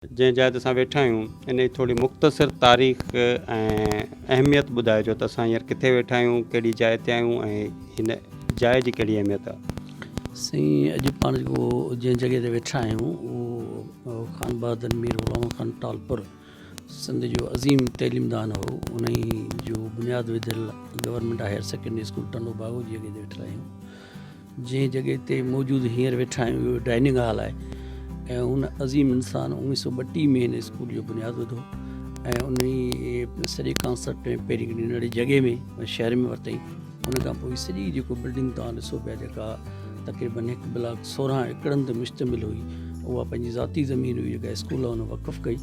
जंहिं जाइ ते असां वेठा आहियूं इन जी थोरी मुख़्तसिर तारीख़ ऐं अहमियत ॿुधाइजो त असां हींअर किथे वेठा आहियूं, कहिड़ी जाइ ते आहियूं ऐं हिन जाइ जी कहिड़ी अहमियत आहे। साईं, अॼु पाण जेको जंहिं जॻह ते वेठा आहियूं उहो ख़ान बहादुर मीर ग़ुलाम ख़ान टालपुर सिंध जो अज़ीम तइलीमदान हो। उन जो बुनियादु विधियल government higher secondary school Tando Bago जी जॻह ते वेठा आहियूं। जंहिं जॻह ते मौजूदु हींअर वेठा आहियूं उहो डाइनिंग हॉल आहे ऐं उन अज़ीम इंसान 1932 में हिन स्कूल जो बुनियादु विधो ऐं उन सॼे कॉन्सेप्ट में पहिरीं नंढड़ी जॻह में शहर में वरितई। उन खां पोइ सॼी जेको बिल्डिंग तव्हां ॾिसो पिया जेका तक़रीबन 1 ब्लॉक 16 एकड़नि ते मुश्तमिल हुई, उहा पंहिंजी ज़ाती ज़मीन हुई जेका स्कूल हुन वक़फ़ कई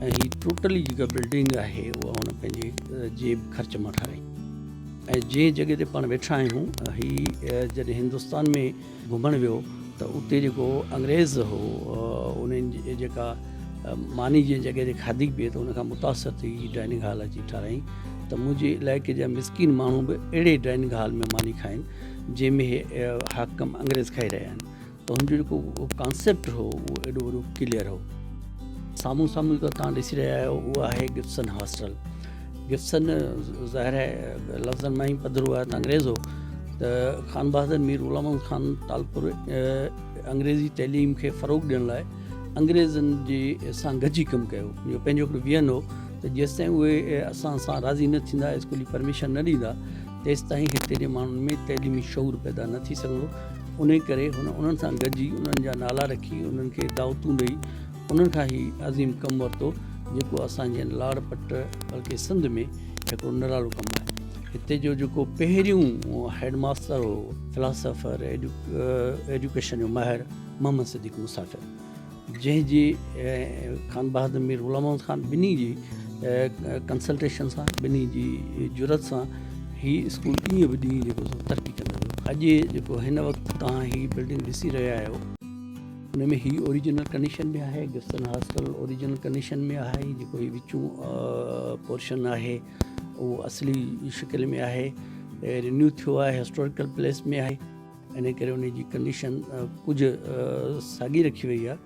ऐं हीअ टोटली जेका बिल्डिंग आहे उहा हुन पंहिंजे जेब ख़र्च मां ठाराई। ऐं जंहिं जॻह ते पाण वेठा आहियूं हीअ जॾहिं हिंदुस्तान में घुमणु वियो त उते जेको अंग्रेज़ हो उन्हनि जी जेका मानी जंहिं जॻह ते खाधी पिए त उनखां मुतासिर थी डाइनिंग हॉल अची ठाराई त मुंहिंजे इलाइक़े जा मिसकिन माण्हू बि अहिड़े डाइनिंग हॉल में मानी खाइनि जंहिंमें हाकम अंग्रेज़ खाई रहिया आहिनि। त हुनजो जेको कॉन्सेप्ट हो उहो एॾो वॾो क्लियर हो। साम्हूं साम्हूं जेको तव्हां ॾिसी रहिया आहियो उहो आहे गिब्सन हॉस्टल। गिब्सन ज़ाहिर आहे लफ़्ज़नि मां ई पधिरो आहे त अंग्रेज़ हो, त ख़ान बहादुर मीर ग़ुलाम ख़ान टालपुर अंग्रेज़ी तइलीम खे फ़रोग़ ॾियण लाइ अंग्रेज़नि जे सां गॾिजी कमु कयो। इहो पंहिंजो हिकिड़ो वियन हो त जेसिताईं उहे असां सां राज़ी न थींदा, स्कूली परमिशन न ॾींदा, तेसिताईं हिते जे माण्हुनि में तइलीमी शऊर पैदा न थी सघंदो। उन करे उन्हनि सां गॾिजी उन्हनि जा नाला रखी उन्हनि खे दावतूं ॾेई उन्हनि खां ई अज़ीम कमु वरितो जेको असांजे लाड़पट बल्कि सिंध में हिकिड़ो निरालो कमु आहे। हिते जो जेको पहिरियों हेडमास्टर हो, फिलासफ़र, एजुकेशन जो माहिर मोहम्मद सिद्दीक़ मुसाफ़िर, जंहिंजी ख़ान बहादुर मीर ग़ुलाम ख़ान ॿिन्ही जी कंसल्टेशन सां, ॿिन्ही जी जुरत सां हीअ स्कूल ईअं बि ॾींहुं जेको तरक़ी कंदो वियो। अॼु जेको हिन वक़्तु तव्हां हीअ बिल्डिंग ॾिसी रहिया आहियो उन में हीअ ओरिजिनल कंडीशन में आहे। गिब्सन हॉस्टल ओरिजिनल कंडीशन में आहे। जेको हीअ विचूं पोर्शन आहे उहो असली शिकिल में आहे, रिन्यू थियो आहे, हिस्टोरिकल प्लेस में आहे, इन करे उन जी कंडीशन कुझु साॻी रखी वई आहे।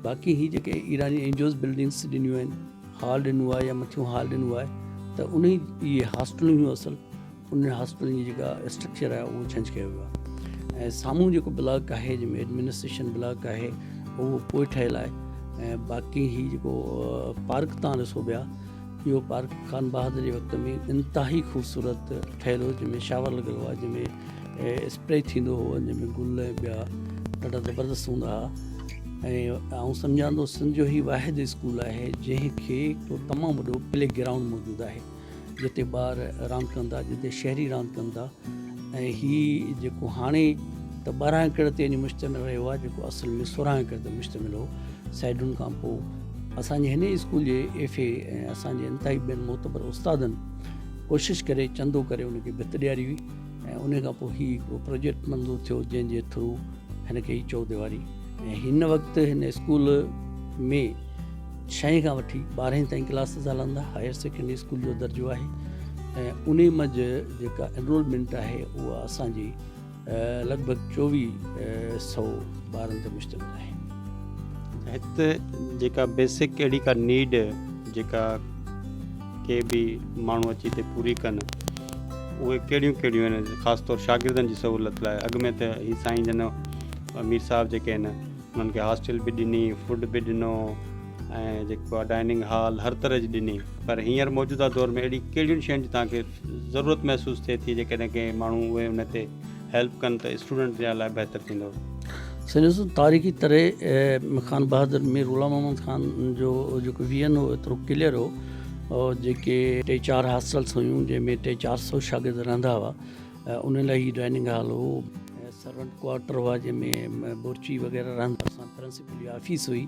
बाक़ी हीअ जेके ईरानी एंजोस बिल्डिंग्स ॾिनियूं आहिनि, हॉल ॾिनो आहे या मथियों हॉल ॾिनो आहे, त उन इहे हॉस्टलूं हुयूं असल। उन हॉस्टलुनि जी जेका स्ट्रक्चर आहे उहो चेंज कयो वियो आहे। ऐं साम्हूं जेको ब्लॉक आहे जंहिंमें एडमिनिस्ट्रेशन ब्लॉक आहे उहो पोइ ठहियलु आहे। ऐं बाक़ी हीअ जेको पार्क तव्हां ॾिसो पिया, इहो पार्क ख़ान बहादुर जे वक़्त में इंतिहाई ख़ूबसूरत ठहियलु हो, जंहिंमें शावर लॻियलु आहे, जंहिंमें स्प्रे थींदो हो, जंहिंमें गुल ऐं ॿिया ॾाढा ज़बरदस्त हूंदा हुआ। ऐं सम्झां थो सिंध जो ई वाहिद स्कूल आहे जंहिंखे हिकिड़ो तमामु वॾो प्ले ग्राउंड मौजूदु आहे जिते ॿार रांदि कंदा, जिते शहरी रांदि कंदा। ऐं हीअ जेको हाणे त 12 एकड़ ते वञी मुश्तमिल रहियो आहे, जेको असल में 16 एकड़ ते मुश्तमिल हो। साइडुनि खां पोइ असांजे हिन स्कूल जे एफ ऐं असांजे इंतिहाई ॿियनि मोतबर उस्तादनि कोशिशि करे चंदो करे उनखे भित ॾियारी हुई ऐं उन खां पोइ हीअ हिकिड़ो प्रोजेक्ट मंज़ूर थियो जंहिंजे थ्रू हिनखे ई चौधरी। ऐं हिन वक़्तु हिन स्कूल में 6 खां वठी 12 ताईं क्लासिस हलंदा, हायर सेकेंडरी स्कूल जो दर्जो आहे ऐं उन मंझि जेका एनरोलमेंट आहे उहा असांजी लॻभॻि 2400 ॿारनि ते मुश्तमिल आहे। हिते जेका बेसिक अहिड़ी का नीड जेका के बि माण्हू अची हिते पूरी कनि, उहे कहिड़ियूं कहिड़ियूं आहिनि? ख़ासि तौरु शागिर्दनि जी सहूलियत लाइ। अॻु में त ही साईं जन अमीर साहब जेके आहिनि उन्हनि खे हॉस्टल बि ॾिनी, फूड बि ॾिनो ऐं जेको आहे डाइनिंग हॉल हर तरह जी ॾिनी। पर हींअर मौजूदा दौर में अहिड़ी कहिड़ियुनि शयुनि जी तव्हांखे ज़रूरत महसूसु थिए थी जेकॾहिं के माण्हू उहे उन ते हेल्प कनि त स्टूडेंट जे लाइ बहितरु थींदो? सॼो तारीख़ी तरह ख़ान बहादुर मीर ग़ुलाम ख़ान जो जेको वियन हो एतिरो क्लियर हो। और जेके 3-4 हॉस्टल्स हुयूं जंहिंमें 300-400 शागिर्द रहंदा हुआ, उन लाइ ही डाइनिंग हॉल हो। सर्वेंट क्वार्टर हुआ जंहिंमें बुर्ची वग़ैरह रहंदा। असां प्रिंसिपल जी ऑफिस हुई,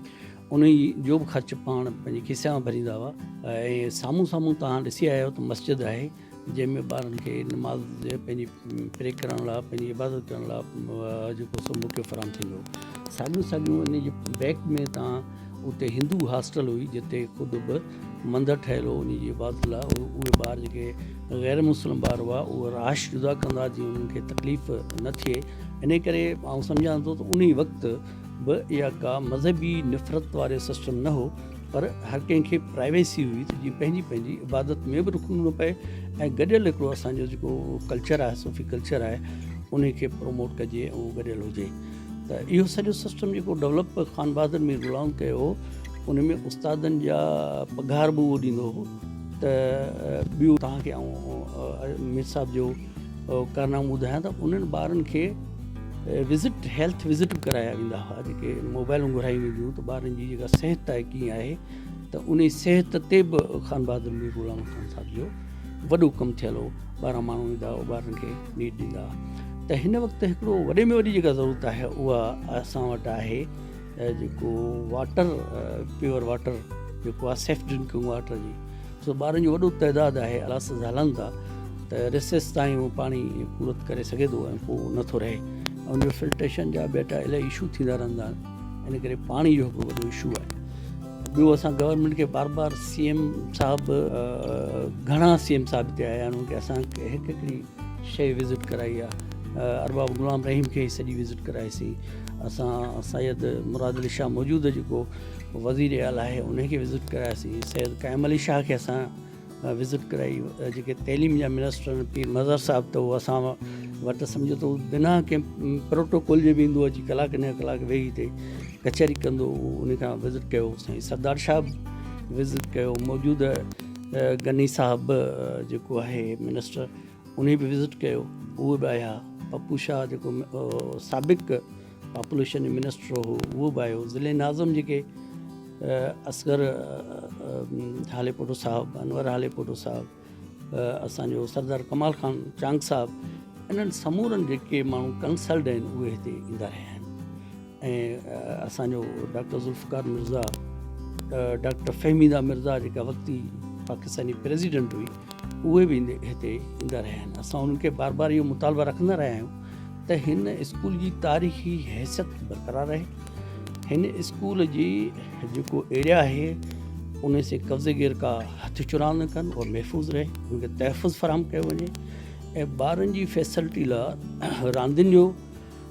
उन जो बि ख़र्चु पाण पंहिंजे खिसे मां भरींदा हुआ। ऐं साम्हूं साम्हूं तव्हां ॾिसी आया आहियो त मस्जिद आहे जंहिंमें ॿारनि खे नमाज़ पंहिंजी प्रे करण लाइ, पंहिंजी इबादत करण लाइ जेको सो मौक़ो फराहम थींदो। साॻियूं साॻियूं इन जे बैक में तव्हां उते हिंदू हॉस्टल हुई जिते ख़ुदि बि मंदरु ठहियलु हो उन जी इबादत लाइ। उहे ॿार जेके गैर मुस्लिम ॿार हुआ उहे राश जुदा कंदा जीअं उन्हनि खे तकलीफ़ न थिए। इन करे आउं सम्झां थो त उन वक़्तु बि इहा का मज़हबी नफ़रत वारो सिस्टम न हो, पर हर कंहिंखे प्राइवेसी हुई त जीअं पंहिंजी पंहिंजी इबादत में बि रुकणो न पए ऐं गॾियल हिकिड़ो असांजो जेको कल्चर आहे सूफ़ी कल्चर आहे उन खे प्रमोट कजे ऐं गॾियल हुजे। त इहो सॼो सिस्टम जेको डेवलप ख़ान बहादुर मीर ग़ुलाम कयो हो उन में उस्तादनि जा पघार बि उहो ॾींदो हो। त ॿियो तव्हांखे मीर साहिब जो कारनामो ॿुधायां त उन्हनि ॿारनि खे विज़िट हेल्थ विज़िट कराया वेंदा हुआ, जेके मोबाइलूं घुराई वेंदियूं त ॿारनि जी जेका सिहत आहे कीअं आहे, त उन सिहत ते बि ख़ान बहादुर मीर ग़ुलाम ख़ान साहिब जो वॾो कमु थियल हो। 12 माण्हू ईंदा हुआ, ॿारनि खे नीड ॾींदा। त हिन वक़्तु हिकिड़ो वॾे में वॾी जेका ज़रूरत आहे उहा असां वटि आहे जेको वाटर, प्योर वाटर जेको आहे सेफ ड्रिंकिंग वाटर जी। सो ॿारनि जो वॾो तइदादु आहे, क्लासिस हलनि था त रिसेस ताईं उहो पाणी पूरत करे सघे थो ऐं पोइ नथो रहे। उनजो फिल्ट्रेशन जा बेटा इलाही इशू थींदा रहंदा आहिनि, इन करे पाणी जो हिकिड़ो वॾो इशू आहे। ॿियो असां गवर्नमेंट खे बार बार CM साहिबु घणा CM साहिब हिते आया आहिनि, उनखे असां हिकिड़ी शइ विज़िट कराई आहे। अरबाब गुलाम रहीम खे सॼी विज़िट कराईसीं। असां सैयद मुराद अली शाह मौजूद जेको वज़ीर आला आहे उनखे विज़िट करायासीं। सैयद क़ाइम अली शाह खे असां विज़िट कराई। जेके तइलीम जा मिनिस्टर आहिनि पीर मज़हर साहिबु, त उहो असां वटि सम्झो त बिना कंहिं प्रोटोकॉल जे बि ईंदो अची कलाक न कलाक वेही हिते कचहरी कंदो, उन खां विज़िट कयो। साईं सरदार शाह विज़िट कयो। मौजूद गनी साहिबु जेको आहे मिनिस्टर उन बि विज़िट कयो, उहे बि आया। पप्पू शाह जेको साबिक़ पॉपुलेशन मिनिस्टर हो उहो बि आयो। ज़िले नाज़िम जेके असगर हालेपोटो साहिबु, अनवर हालेपोटो साहिबु, असांजो सरदार कमाल ख़ान चांग साहिबु, इन्हनि समूरनि जेके माण्हू कंसल्ड आहिनि उहे हिते ईंदा रहिया आहिनि। ऐं असांजो डॉक्टर ज़ुल्फ़िकार मिर्ज़ा, डॉक्टर फ़हमीदा मिर्ज़ा जेका वक़्ती पाकिस्तानी प्रेसिडेंट हुई, उहे बि हिते ईंदा रहिया आहिनि। असां उन्हनि खे बार बार इहो मुतालबा रखंदा रहिया आहियूं त हिन स्कूल जी तारीख़ी हैसियत बरक़रार रहे, हिन स्कूल जी जेको एरिया आहे उन से कब्ज़ेगिर का हथ चुरा न कनि और महफ़ूज़ रहे, उनखे तहफ़ुज़ फराहम कयो वञे। ऐं ॿारनि जी फैसिलिटी लाइ रांदियुनि जो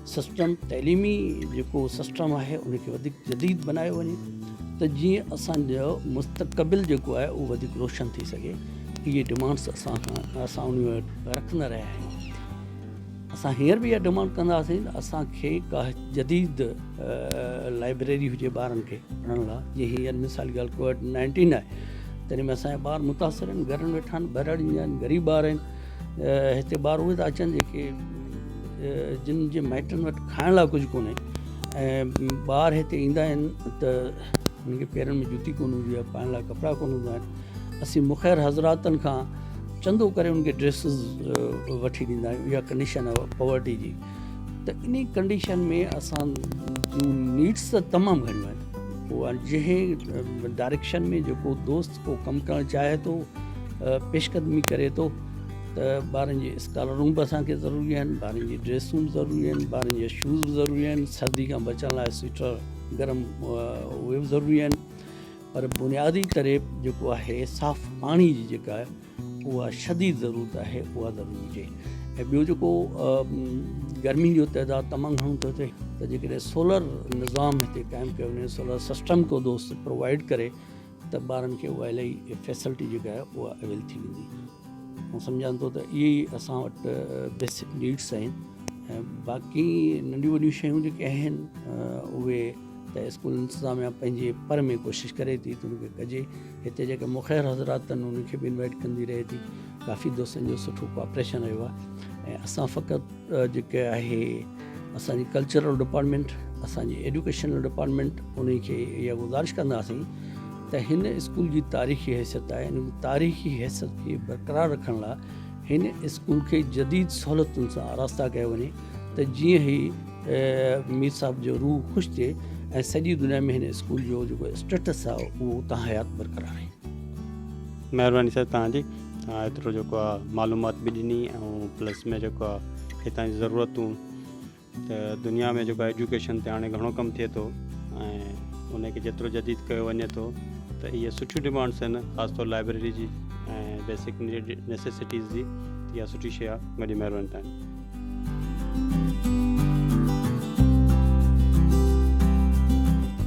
सिस्टम, तइलीमी जेको सिस्टम आहे उनखे वधीक जदीद बनायो वञे त जीअं असांजो मुस्तक़बिल जेको आहे उहो वधीक रोशन थी सघे। इहे डिमांड्स असां उन वटि रखंदा रहिया आहियूं। असां हींअर बि इहा डिमांड कंदासीं त असांखे का जदीद लाइब्रेरी हुजे ॿारनि खे पढ़ण लाइ। जीअं हींअर मिसाल ॻाल्हि कोविड-19 आहे, तॾहिं में असांजा ॿार मुतासिर आहिनि, घर में वेठा आहिनि, बहिराड़ी आहिनि, ग़रीब ॿार आहिनि। हिते ॿार उहे था अचनि जेके जिन जे माइटनि वटि खाइण लाइ कुझु कोन्हे, ऐं ॿार हिते ईंदा आहिनि त उनखे पेरनि में जूती कोन हूंदी आहे, पाइण लाइ कपिड़ा कोन हूंदा आहिनि। असीं मुख़ैर हज़रातनि खां चंदो करे उनखे ड्रेसिस वठी ॾींदा आहियूं। इहा कंडीशन आहे पॉवर्टी जी। त इन कंडीशन में असां जूं नीड्स त तमामु घणियूं आहिनि। पोइ जंहिं डायरेक्शन में जेको दोस्त को कमु करणु चाहे थो, पेशकदमी करे थो, त ॿारनि जी स्कॉलरूं बि असांखे ज़रूरी आहिनि, ॿारनि जी ड्रेसूं बि ज़रूरी आहिनि, ॿारनि जा शूज़ बि ज़रूरी आहिनि, सर्दी खां बचण लाइ स्वेटर गरम उहे बि ज़रूरी आहिनि। पर बुनियादी तरह जेको आहे साफ़ु पाणी जी जेका आहे उहा शदीद ज़रूरत आहे, उहा ज़रूरी हुजे। ऐं ॿियो जेको गर्मी जो तइदादु तमामु घणो थो थिए, त जेकॾहिं सोलर निज़ाम हिते क़ाइमु कयो वञे, सोलर सिस्टम को दोस्त प्रोवाइड करे, त ॿारनि खे उहा इलाही फैसिलिटी जेका आहे उहा अवेल थी वेंदी। ऐं सम्झां थो त इहे ई असां वटि बेसिक नीड्स आहिनि। ऐं बाक़ी नंढियूं वॾियूं शयूं जेके आहिनि उहे त स्कूल इंतिज़ामिया पंहिंजे पर में कोशिशि करे थी त उनखे कजे। हिते जेके मुख़ैर हज़रात आहिनि उनखे बि इनवाइट कंदी रहे थी। काफ़ी दोस्तनि जो सुठो कोऑपरेशन रहियो आहे। ऐं असां फ़क़ति जेके आहे असांजी कल्चरल डिपार्टमेंट, असांजी एजुकेशनल डिपार्टमेंट, उनखे इहा गुज़ारिश कंदासीं त हिन स्कूल जी तारीख़ी हैसियत आहे, इन तारीख़ी हैसियत खे बरक़रार रखण लाइ हिन स्कूल खे जदीद सहूलियतुनि सां आरास्ता कयो वञे त जीअं ई मीर साहिब जो रूह ख़ुशि थिए ऐं सॼी दुनिया में हिन स्कूल जो जेको स्टेटस आहे उहो उतां हयात बरक़रार आहे। महिरबानी सर तव्हांजी। तव्हां एतिरो जेको आहे मालूमात बि ॾिनी ऐं प्लस में जेको आहे हितां जी ज़रूरतूं, त दुनिया में जेको आहे एजुकेशन ते हाणे घणो कमु थिए थो ऐं उनखे जेतिरो जदीद कयो वञे थो, त इहे सुठियूं डिमांड्स आहिनि, ख़ासि तौरु लाइब्रेरी जी ऐं बेसिक नेसेसिटीज़ जी। इहा सुठी शइ आहे। वॾी महिरबानी तव्हांजी।